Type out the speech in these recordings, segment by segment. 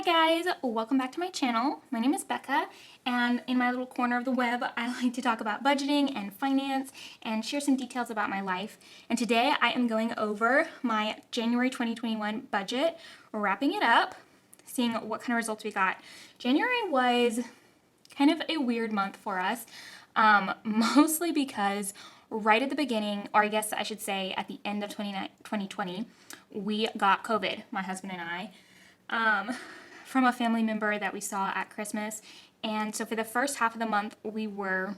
Hi guys, welcome back to my channel. My name is Becca, and in my little corner of the web, I like to talk about budgeting and finance and share some details about my life. And today I am going over my January 2021 budget, wrapping it up, seeing what kind of results we got. January was kind of a weird month for us, mostly because right at the beginning, or I guess I should say at the end of 2020, we got COVID, my husband and I, from a family member that we saw at Christmas. And so for the first half of the month, we were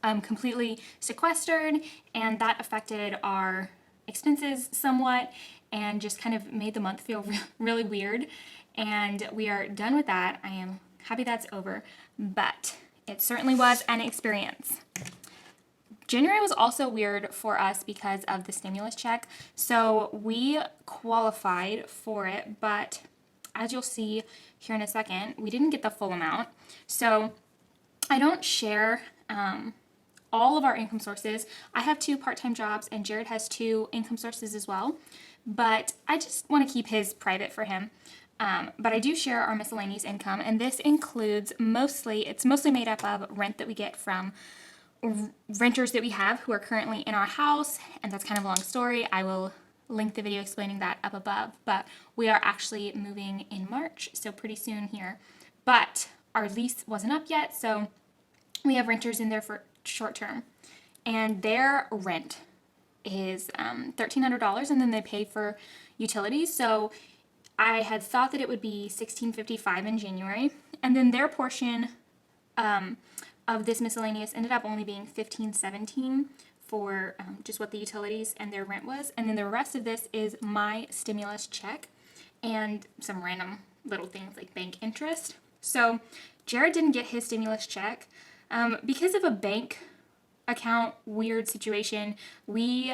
completely sequestered, and that affected our expenses somewhat and just kind of made the month feel really weird. And we are done with that. I am happy that's over, but it certainly was an experience. January was also weird for us because of the stimulus check. So we qualified for it, but as you'll see here in a second, we didn't get the full amount. So I don't share all of our income sources. I have 2 part-time jobs and Jared has 2 income sources as well, but I just want to keep his private for him. But I do share our miscellaneous income, and this includes it's mostly made up of rent that we get from renters that we have who are currently in our house, and that's kind of a long story. I will link the video explaining that up above, but we are actually moving in March, so pretty soon here. But our lease wasn't up yet, so we have renters in there for short term, and their rent is $1,300, and then they pay for utilities. So I had thought that it would be $1,655 in January, and then their portion of this miscellaneous ended up only being $1,517 for just what the utilities and their rent was. And then the rest of this is my stimulus check and some random little things like bank interest. So Jared didn't get his stimulus check because of a bank account weird situation. We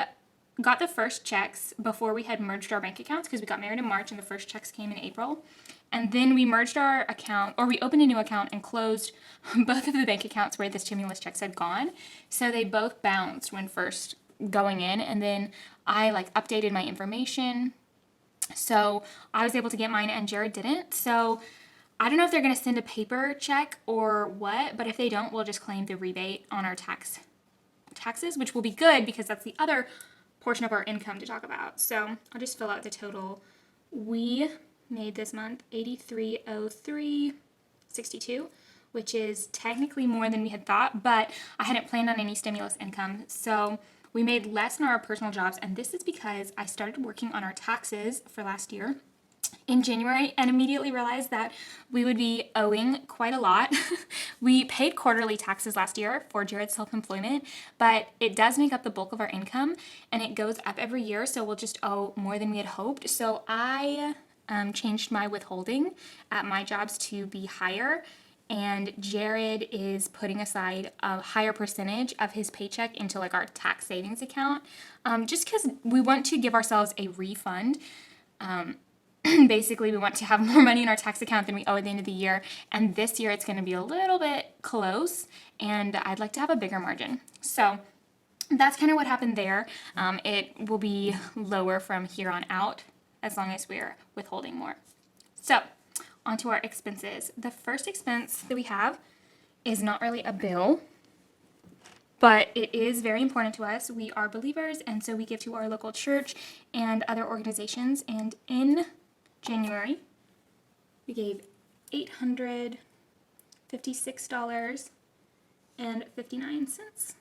got the first checks before we had merged our bank accounts because we got married in March and the first checks came in April. And then we merged our account, or we opened a new account and closed both of the bank accounts where the stimulus checks had gone. So they both bounced when first going in. And then I updated my information. So I was able to get mine and Jared didn't. So I don't know if they're going to send a paper check or what, but if they don't, we'll just claim the rebate on our taxes, which will be good because that's the other portion of our income to talk about. So I'll just fill out the total. We made this month $8303.62, which is technically more than we had thought, but I hadn't planned on any stimulus income. So we made less in our personal jobs, and this is because I started working on our taxes for last year in January and immediately realized that we would be owing quite a lot. We paid quarterly taxes last year for Jared's self-employment, but it does make up the bulk of our income and it goes up every year, so we'll just owe more than we had hoped. So I changed my withholding at my jobs to be higher, and Jared is putting aside a higher percentage of his paycheck into our tax savings account, just because we want to give ourselves a refund. Basically, we want to have more money in our tax account than we owe at the end of the year, and this year it's going to be a little bit close, and I'd like to have a bigger margin. So that's kind of what happened there. It will be lower from here on out as long as we're withholding more. So onto our expenses. The first expense that we have is not really a bill, but it is very important to us. We are believers, and so we give to our local church and other organizations. And in January, we gave $856.59.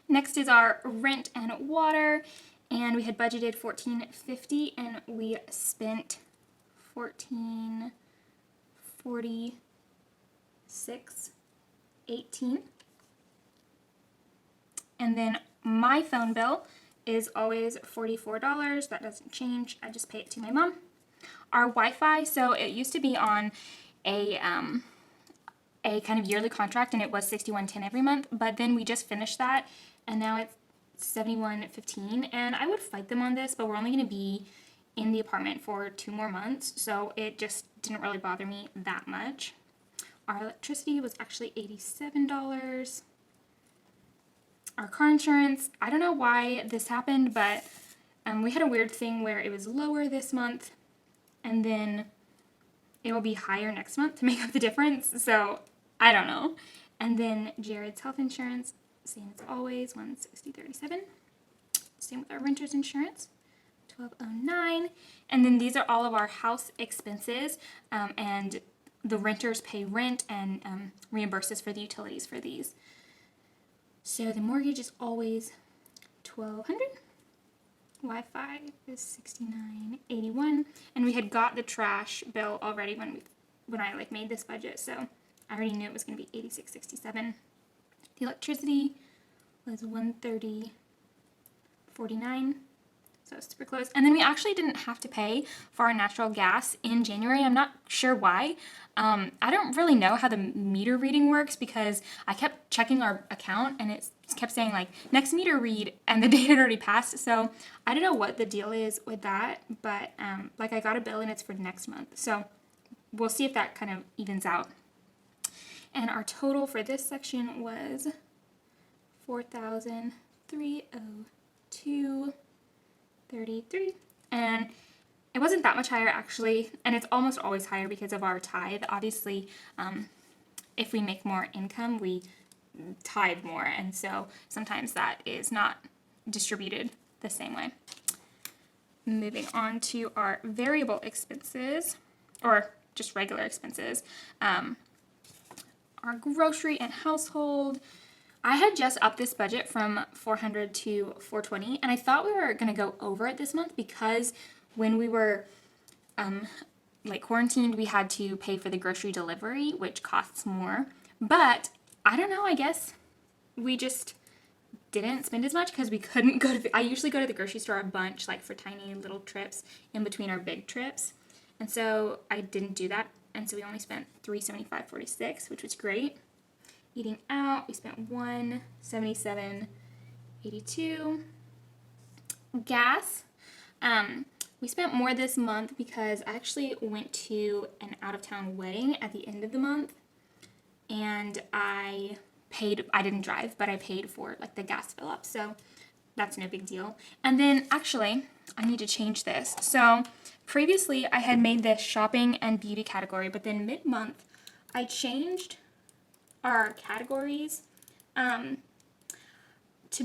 Next is our rent and water, and we had budgeted $1,450, and we spent $1,446.18. And then my phone bill is always $44. That doesn't change. I just pay it to my mom. Our Wi-Fi, so it used to be on a kind of yearly contract, and it was $61.10 every month, but then we just finished that, and now it's $71.15. And I would fight them on this, but we're only going to be in the apartment for 2 more months, so it just didn't really bother me that much. Our electricity was actually $87. Our car insurance, I don't know why this happened, but we had a weird thing where it was lower this month, and then it will be higher next month to make up the difference. So I don't know. And then Jared's health insurance, same as always, $160.37. Same with our renter's insurance, $12.09. And then these are all of our house expenses, and the renters pay rent and reimburse us for the utilities for these. So the mortgage is always $1,200. Wi-Fi is $69.81, and we had got the trash bill already when I made this budget, so I already knew it was going to be $86.67. The electricity was $130.49. So it's super close. And then we actually didn't have to pay for our natural gas in January. I'm not sure why. I don't really know how the meter reading works because I kept checking our account and it kept saying next meter read and the date had already passed. So I don't know what the deal is with that, but I got a bill and it's for next month. So we'll see if that kind of evens out. And our total for this section was $4,302.33, and it wasn't that much higher actually, and it's almost always higher because of our tithe. Obviously, if we make more income, we tithe more, and so sometimes that is not distributed the same way. Moving on to our variable expenses, or just regular expenses, our grocery and household. I had just upped this budget from $400 to $420, and I thought we were going to go over it this month because when we were quarantined, we had to pay for the grocery delivery, which costs more. But I don't know, I guess we just didn't spend as much because we couldn't go to I usually go to the grocery store a bunch, for tiny little trips in between our big trips. And so I didn't do that, and so we only spent $375.46, which was great. Eating out, we spent $177.82. Gas, we spent more this month because I actually went to an out-of-town wedding at the end of the month, and I didn't drive, but I paid for the gas fill up, so that's no big deal. And then actually, I need to change this. So previously I had made this shopping and beauty category, but then mid-month I changed our categories to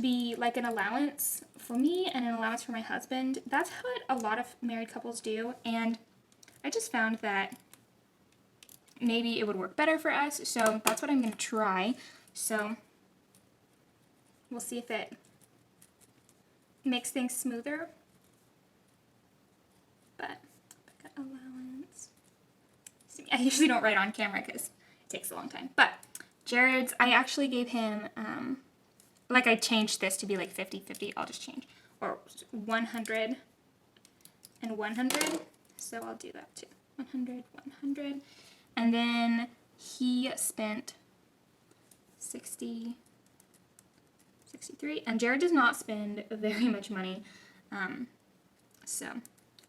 be an allowance for me and an allowance for my husband. That's what a lot of married couples do, and I just found that maybe it would work better for us, so that's what I'm going to try. So we'll see if it makes things smoother. But allowance. I usually don't write on camera because it takes a long time. But Jared's, I actually gave him, I changed this to be 50-50. I'll just change. Or 100 and 100. So I'll do that too. 100, 100. And then he spent 60, 63. And Jared does not spend very much money. So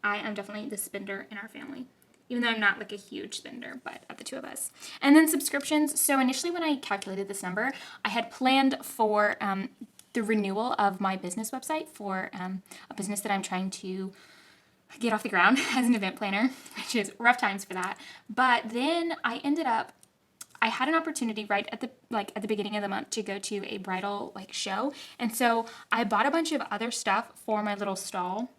I am definitely the spender in our family. Even though I'm not a huge spender, but of the two of us. And then subscriptions. So initially when I calculated this number, I had planned for the renewal of my business website for a business that I'm trying to get off the ground as an event planner, which is rough times for that. But then I had an opportunity right at the beginning of the month to go to a bridal show. And so I bought a bunch of other stuff for my little stall,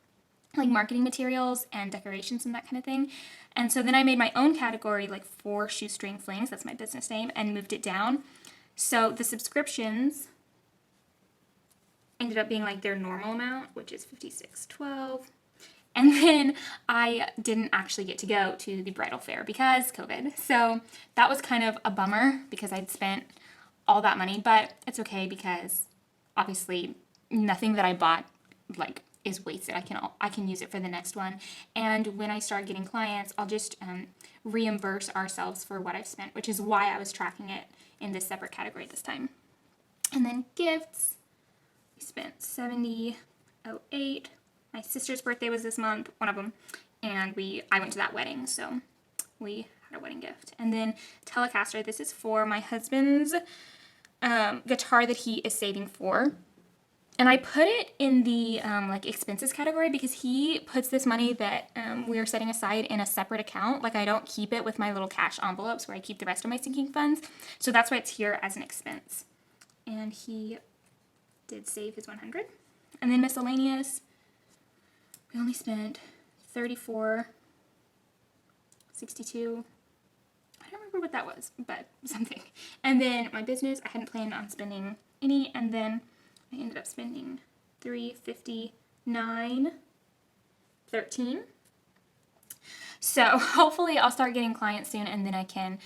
marketing materials and decorations and that kind of thing. And so then I made my own category for Shoestring Flings, that's my business name, and moved it down. So the subscriptions ended up being their normal amount, which is $56.12. And then I didn't actually get to go to the bridal fair because COVID. So that was kind of a bummer because I'd spent all that money, but it's okay because obviously nothing that I bought is wasted. I can use it for the next one. And when I start getting clients, I'll just reimburse ourselves for what I've spent, which is why I was tracking it in this separate category this time. And then gifts, we spent $70.08. My sister's birthday was this month, one of them, and I went to that wedding, so we had a wedding gift. And then Telecaster, this is for my husband's guitar that he is saving for. And I put it in the like expenses category because he puts this money that we are setting aside in a separate account. Like I don't keep it with my little cash envelopes where I keep the rest of my sinking funds. So that's why it's here as an expense. And he did save his 100. And then miscellaneous, we only spent 34.62. I don't remember what that was, but something. And then my business, I hadn't planned on spending any, and then I ended up spending $359.13. So hopefully I'll start getting clients soon, and then I can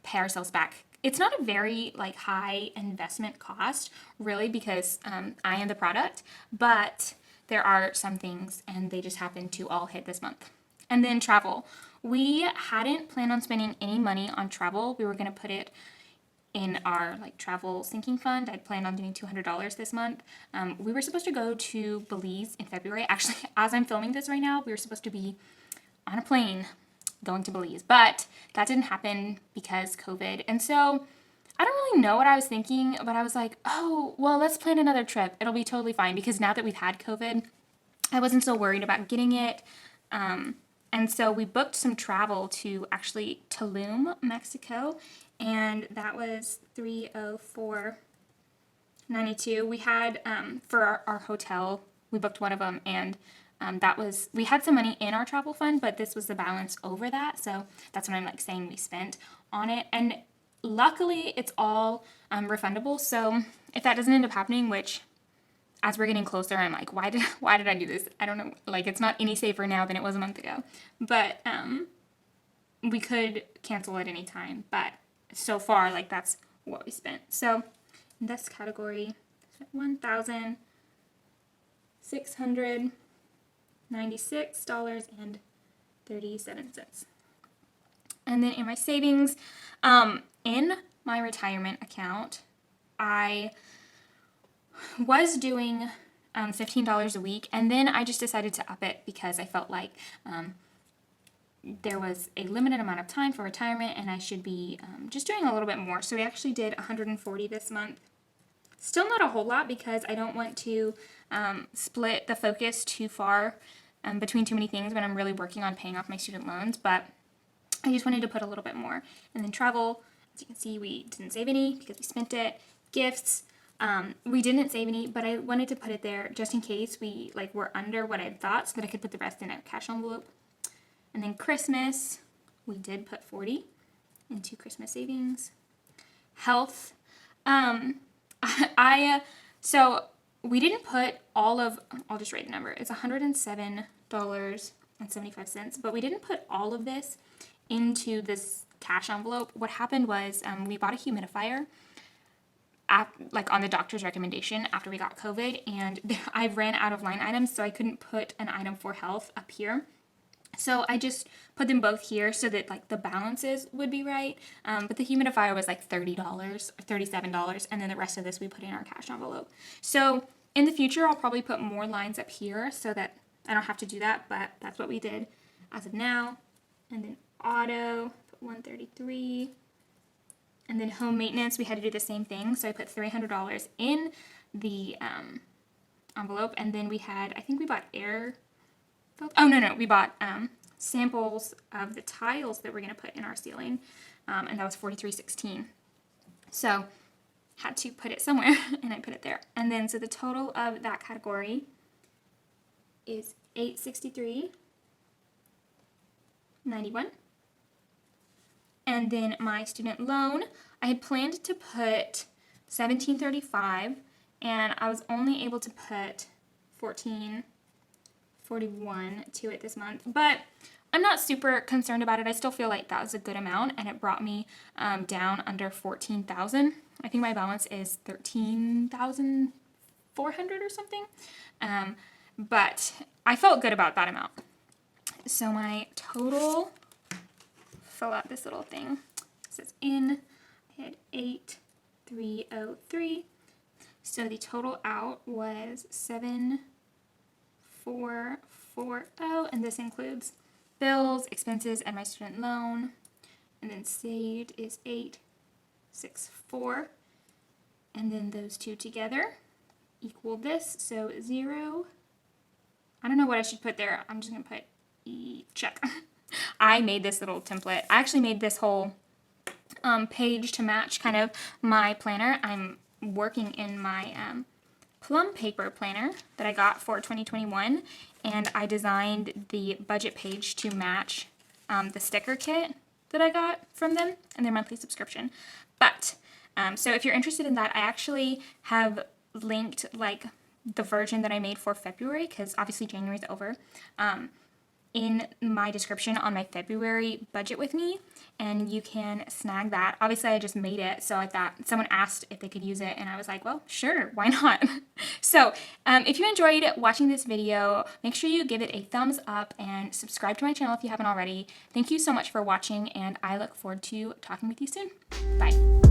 pay ourselves back. It's not a very like high investment cost, really, because I am the product, but there are some things, and they just happen to all hit this month. And then travel. We hadn't planned on spending any money on travel. We were going to put it in our like travel sinking fund. I'd planned on doing $200 this month. We were supposed to go to Belize in February. Actually, as I'm filming this right now, we were supposed to be on a plane going to Belize, but that didn't happen because COVID. And so I don't really know what I was thinking, but I was like, oh, well, let's plan another trip. It'll be totally fine, because now that we've had COVID, I wasn't so worried about getting it. And so we booked some travel to actually Tulum, Mexico, and that was $304.92. We had for our hotel, we booked one of them, and we had some money in our travel fund, but this was the balance over that. So that's what I'm like saying we spent on it. And luckily it's all refundable. So if that doesn't end up happening, which as we're getting closer, I'm like, why did I do this? I don't know. Like, it's not any safer now than it was a month ago, but we could cancel at any time. But so far, like, that's what we spent. So in this category, $1,696.37. And then in my savings, in my retirement account, I was doing $15 a week, and then I just decided to up it because I felt like there was a limited amount of time for retirement, and I should be just doing a little bit more. So we actually did $140 this month. Still not a whole lot, because I don't want to split the focus too far between too many things when I'm really working on paying off my student loans, but I just wanted to put a little bit more. And then travel, as you can see, we didn't save any because we spent it. Gifts, we didn't save any, but I wanted to put it there just in case we were under what I thought, so that I could put the rest in a cash envelope. And then Christmas, we did put 40 into Christmas savings. Health, so we didn't put all of, I'll just write the number, it's $107.75, but we didn't put all of this into this cash envelope. What happened was we bought a humidifier on the doctor's recommendation after we got COVID, and I ran out of line items, so I couldn't put an item for health up here. So I just put them both here so that the balances would be right. But the humidifier was $30 or $37, and then the rest of this we put in our cash envelope. So in the future, I'll probably put more lines up here so that I don't have to do that, but that's what we did as of now. And then auto, put $133. And then home maintenance, we had to do the same thing. So I put $300 in the envelope, and then we had, I think we bought air. Oh, no, we bought samples of the tiles that we're going to put in our ceiling, and that was $43.16. So had to put it somewhere, and I put it there. And then, so the total of that category is $863.91. And then my student loan, I had planned to put $1735, and I was only able to put $1441 to it this month, but I'm not super concerned about it. I still feel like that was a good amount, and it brought me down under $14,000. I think my balance is $13,400 or something, but I felt good about that amount. So my total, fill out this little thing. It says I had 8,303. So the total out was 7,440, and this includes bills, expenses, and my student loan. And then saved is 864, and then those two together equal this. So 0, I don't know what I should put there. I'm just going to put check. I made this little template. I actually made this whole page to match kind of my planner. I'm working in my plum paper planner that I got for 2021, and I designed the budget page to match the sticker kit that I got from them and their monthly subscription. But so if you're interested in that, I actually have linked like the version that I made for February, because obviously January's over, in my description on my February budget with me, and you can snag that. Obviously I just made it, so I thought someone asked if they could use it, and I was like, well, sure, why not? So if you enjoyed watching this video, make sure you give it a thumbs up and subscribe to my channel if you haven't already. Thank you so much for watching, and I look forward to talking with you soon. Bye.